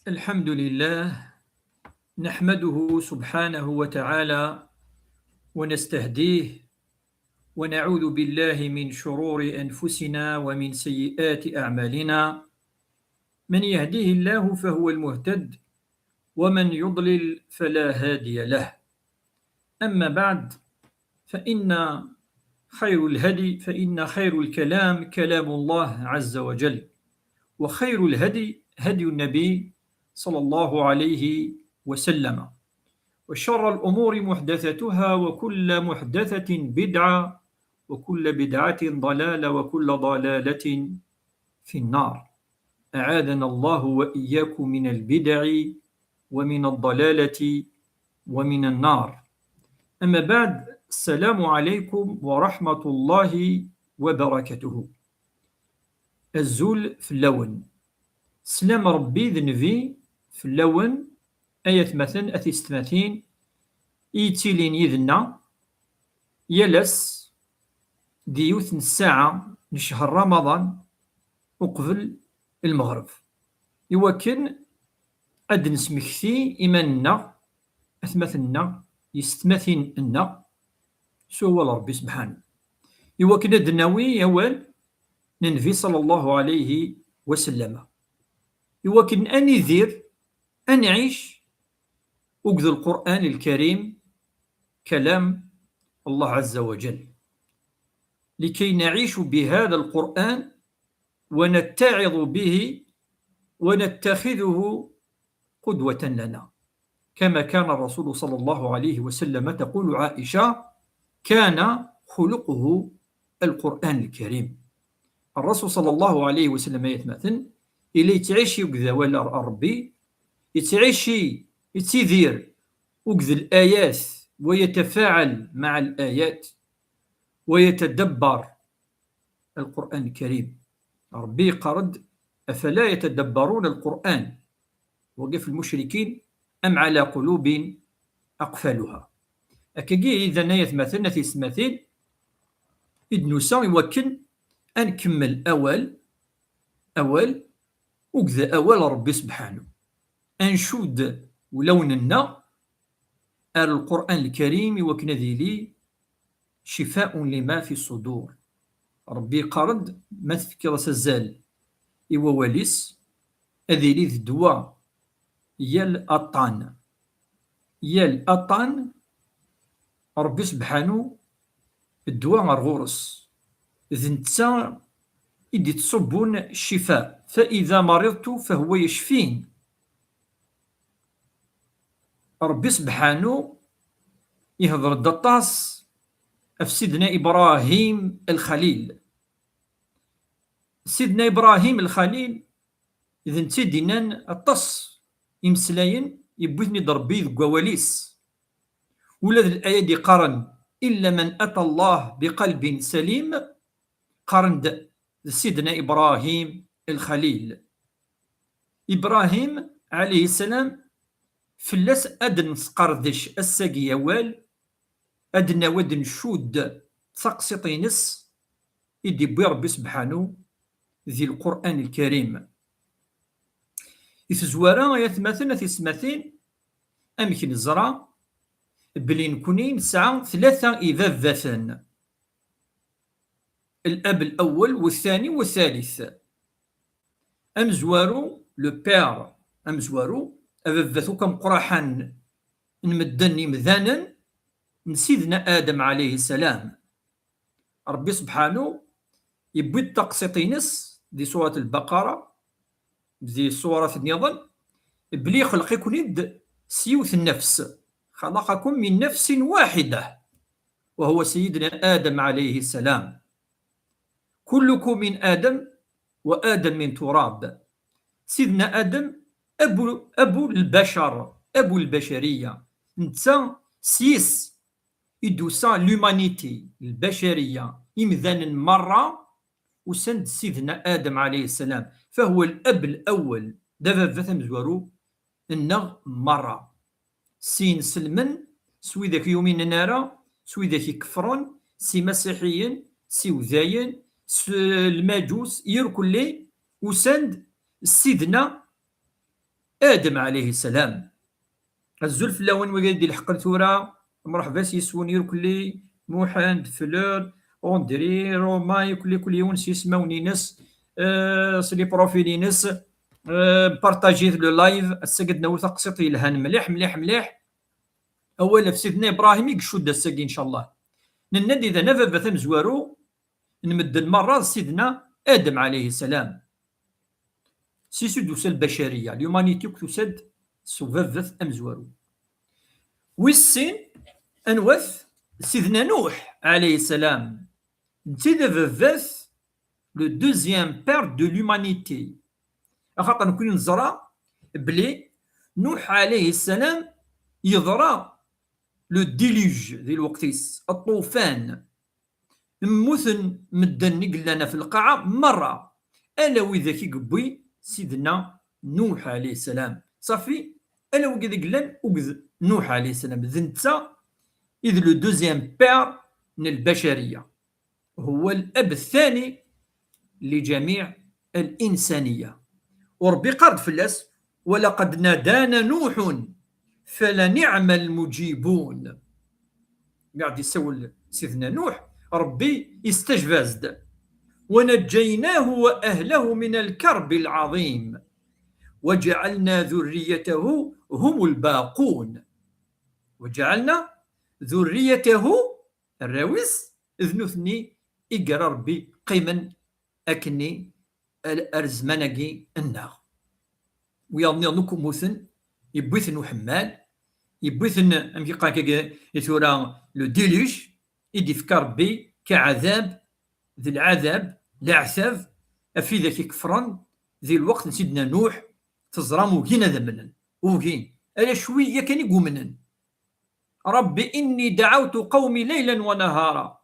الحمد لله نحمده سبحانه وتعالى ونستهديه ونعوذ بالله من شرور أنفسنا ومن سيئات أعمالنا. من يهديه الله فهو المهتد ومن يضلل فلا هادي له. أما بعد، فإن فإن خير الكلام كلام الله عز وجل، وخير الهدي هدي النبي صلى الله عليه وسلم، وشر الأمور محدثتها، وكل محدثة بدعة، وكل بدعة ضلالة، وكل ضلالة في النار. أعاذنا الله وإياكم من البدع ومن الضلالة ومن النار. أما بعد، السلام عليكم ورحمة الله وبركاته. الزول في اللون سلام ربي ذنبي في اللون آية مثلا أثيستماثين إيتيلين يذنا يلس ديوث الساعة لشهر رمضان وقبل المغرب، يوكن أد نسمكثي إيماننا أثمثنا يستمثين أن سوى ربي سبحانه، يوكن أد ناوي يوال ننفي صلى الله عليه وسلم، يوكن أن يذير أن يعيش وقذ القرآن الكريم كلام الله عز وجل، لكي نعيش بهذا القرآن ونتعظ به ونتخذه قدوة لنا، كما كان الرسول صلى الله عليه وسلم. تقول عائشة: كان خلقه القرآن الكريم. الرسول صلى الله عليه وسلم يتمثل إلي يتعيشي وكذا ولا ربي يتعيشي يتيذير وكذا الآيات ويتفاعل مع الآيات ويتدبر القرآن الكريم. ربي قرد: أفلا يتدبرون القرآن وقف المشركين أم على قلوب أقفالها. أكاكي إذا نايت مثلنا في سماثيل إدنوسا يوكن أن نكمل أول وكذا أول ربي سبحانه أنشود ولوننا القرآن الكريم يوكن ذيلي شفاء لما في الصدور. ربي قرد ما تفكر سزال إوا واليس أذيلي الدواء يال أطان ربي سبحانه الدواء غرغورس ذنتا إدي تصبون الشفاء، فإذا مرضت فهو يشفين. ربي سبحانه يهضر الدطاس في سيدنا إبراهيم الخليل. سيدنا إبراهيم الخليل إذن تيدينان الطس يمسلاين يبوثني ضربي ذو قواليس، ولا الآية دي قرن: إلا من أتى الله بقلب سليم. قرن سيدنا إبراهيم الخليل. إبراهيم عليه السلام فلاس أدن سقردش الساقية وال أدنا ودن شود تقسطينس إدي بي ربي سبحانه ذي القرآن الكريم. إثزوارا يثمثلنا في سماثين أمكن الزرع بلي نكوني نسعى ثلاثة إذاذة: الأب الأول والثاني والثالث. أمزوارو لو بير أمزوارو أذذثو كم قراحان نمدني مذانا نسيدنا آدم عليه السلام. ربي سبحانه يبوي التقسيطينس دي سورة البقرة دي سورة النظام بلي خلقكم يد سيوث النفس، خلقكم من نفس واحدة وهو سيدنا آدم عليه السلام. كلكم من آدم وآدم من تراب. سيدنا آدم أبو البشر، أبو البشرية. نتا سيس إدوسا لومانيتي البشرية إمذان مرة وسند سيدنا آدم عليه السلام، فهو الأب الأول. دابا ذات مزورو النغ مرة سين سلمن سوي ذاك يومين نارا سوي ذاك يكفرون سي مسيحيين سي وذاين الماجوس يركلي وسند سيدنا آدم عليه السلام. الزلف لون وقال الحق ثورة مرحبا يسون يركلي موحند فلور اوندري روما كل يوم يسموني ناس سلي بروفيلي ناس بارطاجي لو لايف السقد نوث قسطي الهان مليح مليح مليح. اولا في سيدنا ابراهيم يقشود السقي ان شاء الله نندي اذا نفذ ثم زوارو نمد المره سيدنا ادم عليه السلام. سيسو دوسا البشريه اليومانيتي تسد سوفذث ام زوارو والسين انوث سيدنا نوح عليه السلام. نتيذا فذث لو دوزيام بير دو لومانيتي خاطر نكون نزرى بلي نوح عليه السلام يضرى لو ديلوج ذي الوقتيس الطوفان موثن مدن قلنا في القاعة مرة ألا وإذا كي قبي سيدنا نوح عليه السلام صافي ألا وإذا قلنا وقذ نوح عليه السلام ذنتا إذ لو دوزيام بير من البشرية هو الأب الثاني لجميع الإنسانية. وربي قرد فلاس ولقد نادانا نوح فلنعم المجيبون. قاعد يسول سيدنا نوح ربي استجفزد ونجيناه وأهله من الكرب العظيم وجعلنا ذريته هم الباقون. وجعلنا ذريته الراوس ذنوثني إقرا ربي قيما أكني الأرزمانكي الناغ ويظني نكم مثن يبوثن وحمال يبوثن أمكي قاكا يثورا لو ديلوج يدي فكر بي كعذاب ذي العذاب العثاب في ذاك كفران ذي الوقت سيدنا نوح تزرام وكين ذمنا وكين ألا شوية كان يقومنا ربي إني دعوت قومي ليلا ونهارا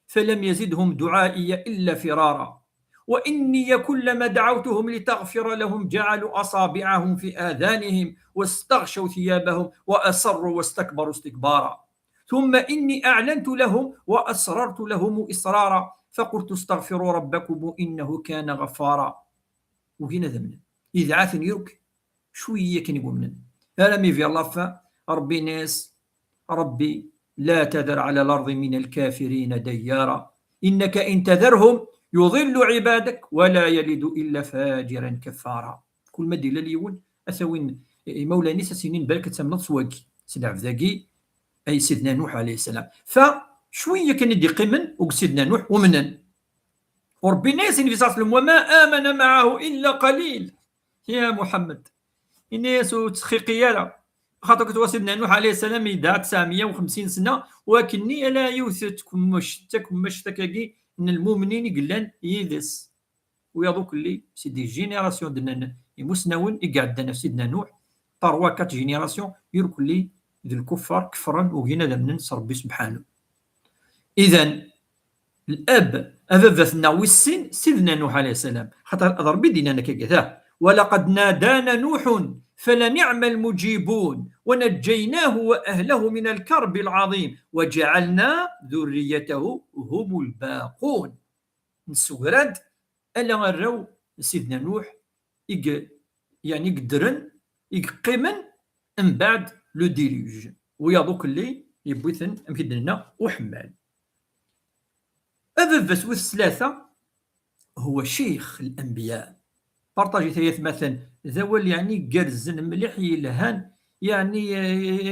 فلم يزدهم دعائي إلا فرارا وإني كلما دعوتهم لتغفر لهم جعلوا أصابعهم في آذانهم واستغشوا ثيابهم وأصروا واستكبروا استكبارا ثم إني أعلنت لهم وأسررت لهم إسرارا فقلت استغفروا ربكم إنه كان غفارا. وهنا ذمنا إذا عاثن يرك شوية كان يقول منن ألمي في الله ربي ناس ربي لا تذر على الأرض من الكافرين ديارا إنك إن تذرهم يضل عبادك ولا يلد إلا فاجرا كفارا. كل ما دير ليون أثوين مولاني سنين بالك تسمى صواكي سلعف ذاكي أي سيدنا نوح عليه السلام. فشوية كان يدي قمن وسيدنا نوح ومنن وربي ناس في صلى الله عليه وسلم وما آمن معه إلا قليل. يا محمد الناس تخيقيالا خاطر كنت سيدنا نوح عليه السلام يدعى 950 سنة ولكني لا يوثت كمشتكاكي ان المؤمنين يقلان يدس ويضوك اللي سيدي جينيراسيون دنا يمسناون يقعدنا في سيدنا نوح طروا 4 جينيراسيون يرك اللي ذي الكفار كفرا وهنا لم ننصر ربي سبحانه. اذا الاب ابثنا والسن سيدنا نوح عليه السلام خاطر ربي دينا كذا ولقد نادانا نوح فلنعم المجيبون ونجيناه وأهله من الكرب العظيم وجعلنا ذريته هم الباقون. نسورد ألا غراو سيدنا نوح يعني قدرن يقيمن من بعد لو ديلوج ويضوك اللي يبوثن أمكدنا وحمال. أبث والثلاثة هو شيخ الأنبياء بارطاجي ثلاث مثلا ذوال يعني قرزن مليح يلهان يعني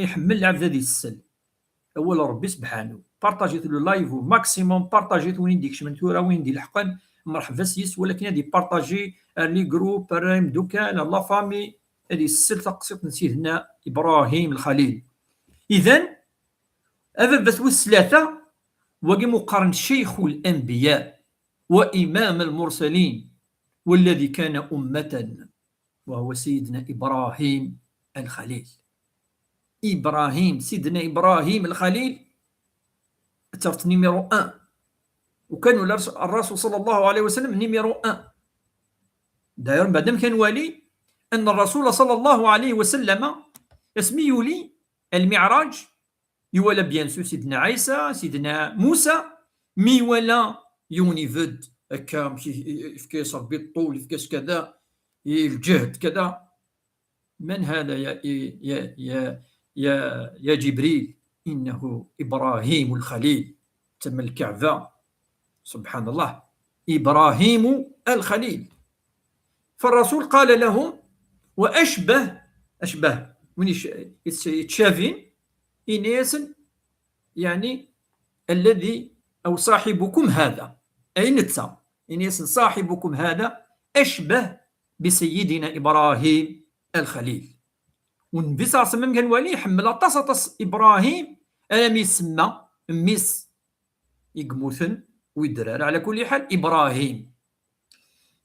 يحمل عبد ذي السل اول ربي سبحانه بارطاجيت لو لايف ماكسيموم بارطاجيت وين ديكش من ثورة وين دي الحقن مرحبا سيس ولكن هذه بارطاجي لي جروب رايم دوكان لا فامي هذه السل تقصيت سيدنا ابراهيم الخليل. اذا هذا بس الثلاثه وقي مقارن شيخ الانبياء وامام المرسلين والذي كان أمة وهو سيدنا إبراهيم الخليل. إبراهيم سيدنا إبراهيم الخليل ترت نيميرو 1 وكانوا الرسول صلى الله عليه وسلم نيميرو 1 داير بعدما كان والي أن الرسول صلى الله عليه وسلم اسمي يولي المعراج يولى بيان سو سيدنا عيسى سيدنا موسى مي ولا يوني فد هكا ماشي يفكاس ربي الطول يفكاس كذا الجهد كذا من هذا يا جبريل؟ إنه إبراهيم الخليل. تم الكعبة، سبحان الله، إبراهيم الخليل. فالرسول قال لهم: أشبه وين يتشافين إناس، يعني الذي أو صاحبكم هذا، أي نتسا إناس صاحبكم هذا أشبه بسيدنا إبراهيم الخليل. والنبي صلى الله عليه وسلم قال ولي حمل طاس إبراهيم أنا يسمى ميس يقموثن ويدرار على كل حال إبراهيم.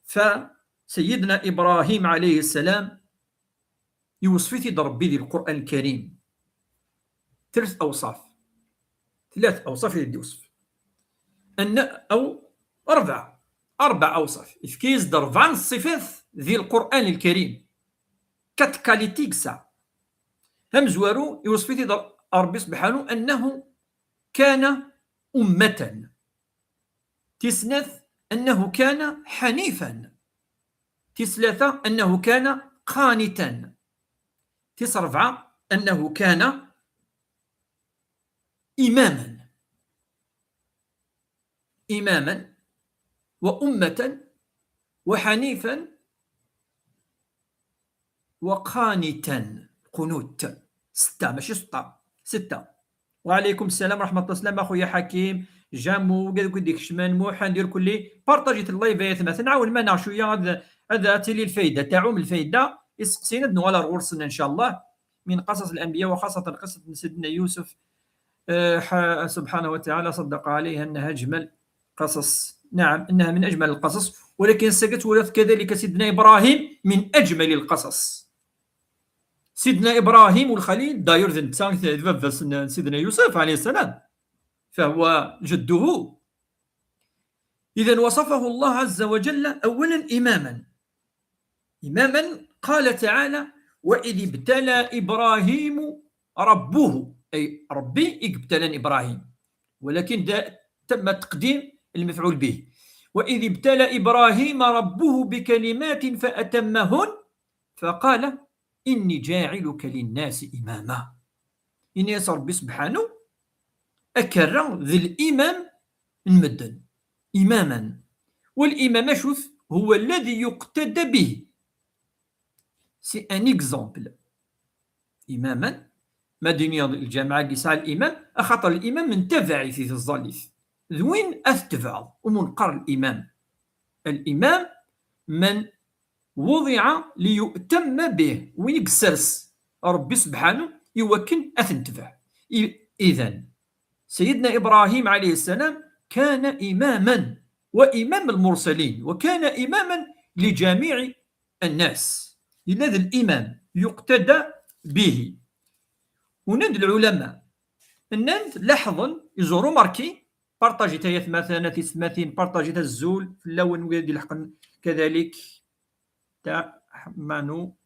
فسيدنا إبراهيم عليه السلام يوصف ربي ذي القرآن الكريم ثلاث أوصاف اللي يوصف أن أو أربع أوصاف إفكيز 4 صفات ذي القرآن الكريم. كات كاليتيكسا هم زوارو يوصف ربي سبحانه أنه كان أمة. تسنث أنه كان حنيفا. تسلثة أنه كان قانتا. تسرفعة أنه كان إماما وأمة وحنيفا وقانتا. قنوت 6 ماشي 6. وعليكم السلام ورحمة الله. السلام أخويا حكيم جامو قال ديك الشمان موحى ندير كلي بارطاجيت اللايف يا ثمث نعاون معنا شويه. هذا تيلي الفايده تاعو من الفايده يسقسينا نوالا غورسنا ان شاء الله من قصص الانبياء، وخاصه قصه سيدنا يوسف. سبحانه وتعالى صدق عليها انها اجمل قصص. نعم انها من اجمل القصص، ولكن سقط ورث كذلك سيدنا ابراهيم من اجمل القصص. سيدنا ابراهيم الخليل داير سيدنا يوسف عليه السلام فهو جده. إذن وصفه الله عز وجل أولا إماما. قال تعالى: وإذ ابتلى إبراهيم ربه، أي ربي ابتلى إبراهيم، ولكن تم تقديم المفعول به. وإذ ابتلى إبراهيم ربه بكلمات فأتمهن فقال إني جاعلك للناس إماما. إني ربي سبحانه أكرر ذي الإمام المدن إماما. والإمام شوف هو الذي يقتدى به. سي ان اكزومبل. إماما مدنيا الجامعة يسعى الإمام أخطر الإمام من تبعي في الظليف ذوين أثتبع ومنقر الإمام. الإمام من وضع ليؤتم به ويكسرس ربي سبحانه يوكن أثنتبع. إذن سيدنا إبراهيم عليه السلام كان إماما وإمام المرسلين، وكان إماما لجميع الناس. لذا الإمام يقتدى به. ونند العلماء النند لاحظا يزوروا ماركي بارطاجي تايات مثلا تسماتين بارطاجي الزول في اللون ويدي الحقن كذلك تاع مانو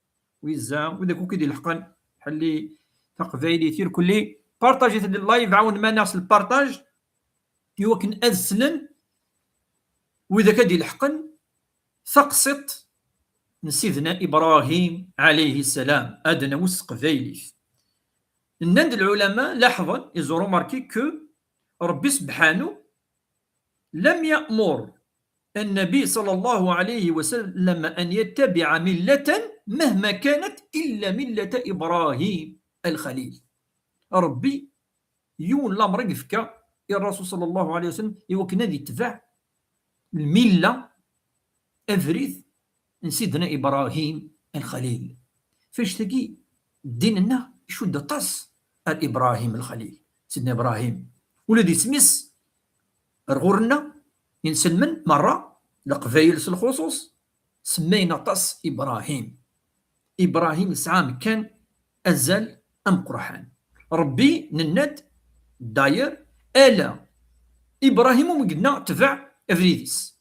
ويزا وذاك كيدي الحقن حلي تقفايلي يثير كلي بارطاجي اللايف عاون ما ناس البارطاج يوكن أزلا. وإذا كدي الحقن ثقصت من سيدنا إبراهيم عليه السلام أدنى وسق فيليف. النند العلماء لاحظا يزوروا ماركي كو ربي سبحانه لم يأمر النبي صلى الله عليه وسلم أن يتبع ملة مهما كانت إلا ملة إبراهيم الخليل. ربي يون الأمر يفكا الرسول صلى الله عليه وسلم يوكنا يتبع الملة أفريث من سيدنا إبراهيم الخليل. فاش تجي ديننا يشد طاس الإبراهيم الخليل سيدنا إبراهيم ولدي سميس رغورنا ينسلمن مرة لقفايل الخصوص سمينا طاس إبراهيم سعام كان أزل أم قرحان. ربي نند داير ألا إبراهيم ومقدنا تبع أفريديس.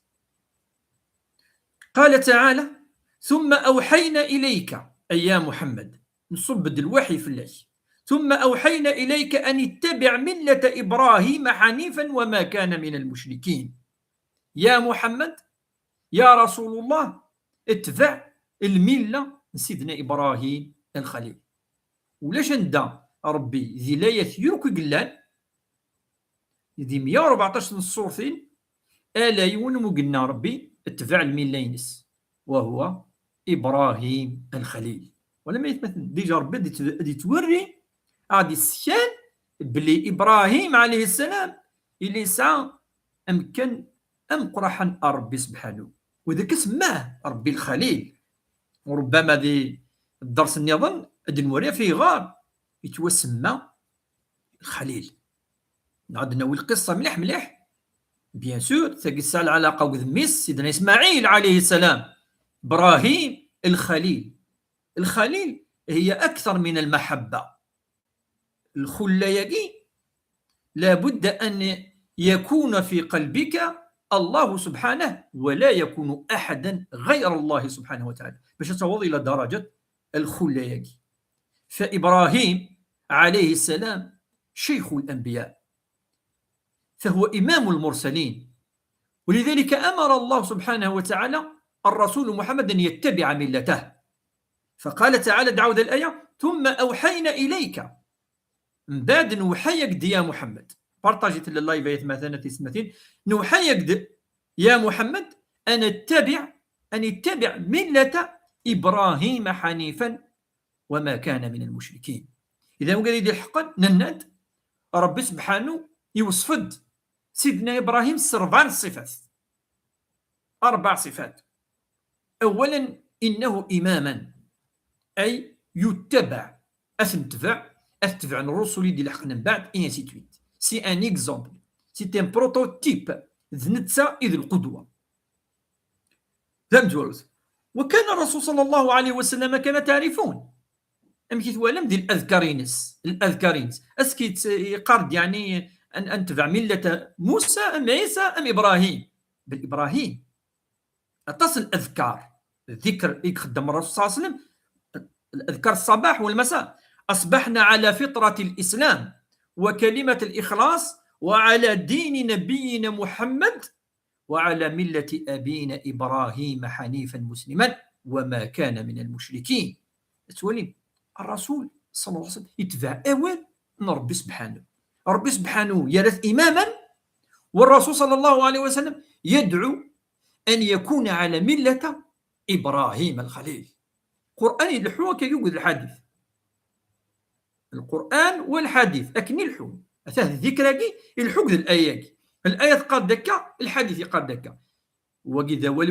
قال تعالى: ثم أوحينا إليك أي يا محمد نصب الوحي في الله. ثم أوحينا إليك أن اتبع ملة إبراهيم حنيفا وما كان من المشركين. يا محمد يا رسول الله اتبع الملة سيدنا إبراهيم الخليل. ولاش ندا ربي ذي لاية يوكي قلان ذي 114 نصورتين الا يون قلنا ربي اتبع المله ينس وهو ابراهيم الخليل. ولما يتمثل ديجا ربي غادي توري غادي السكان بلي ابراهيم عليه السلام اللي سعى امكن ام قرحا ربي سبحانه وذاك سماه ربي الخليل. وربما ذي الدرس النظام غادي نوريه فيه غار يتوسمى الخليل. نعاود نوي القصه مليح مليح. بيان سور تقسى العلاقه وذميس سيدنا اسماعيل عليه السلام ابراهيم الخليل. الخليل هي اكثر من المحبه. الخليقي لابد ان يكون في قلبك الله سبحانه ولا يكون احدا غير الله سبحانه وتعالى باش توصل الى درجه الخليقي. فابراهيم عليه السلام شيخ الانبياء فهو إمام المرسلين. ولذلك أمر الله سبحانه وتعالى الرسول محمد أن يتبع ملته. فقال تعالى دعوة الآية ثم أوحينا إليك من بعد نوحيك يا محمد بارطاجيت اللايف مثلا تسمتين نوحيك يا محمد أن اتبع ملة إبراهيم حنيفا وما كان من المشركين. إذا قال يدي الحق نند ربي سبحانه يوصفد سيدنا إبراهيم 4 صفات. 4 صفات. أولا إنه إماما أي يتبع أتبع الرسل ديال الحق من بعد إن سيتويت. سي أن إكزومبل سي أن بروتوتيب ذنتسا إذ القدوة. وكان الرسول صلى الله عليه وسلم كما تعرفون أم كيتوالم ديال الأذكارينس أسكيت يقرد يعني أن تبع ملة موسى أم عيسى أم إبراهيم. بالإبراهيم أتصل الأذكار الذكر يخدم الرسول صلى الله عليه وسلم الأذكار الصباح والمساء. أصبحنا على فطرة الإسلام وكلمة الإخلاص وعلى دين نبينا محمد وعلى ملة أبينا إبراهيم حنيفا مسلما وما كان من المشركين. تولي الرسول صلى الله عليه وسلم يتبع أول من ربي سبحانه. ربي سبحانه يرث إماما والرسول صلى الله عليه وسلم يدعو أن يكون على ملة إبراهيم الخليل. القرآن يلحوه كي يقول الحديث. القرآن والحديث أكني الحوه أثاه الذكرى يلحوك الآيات. الآيات قاد دكا الحديث قاد دكا وكذا ولي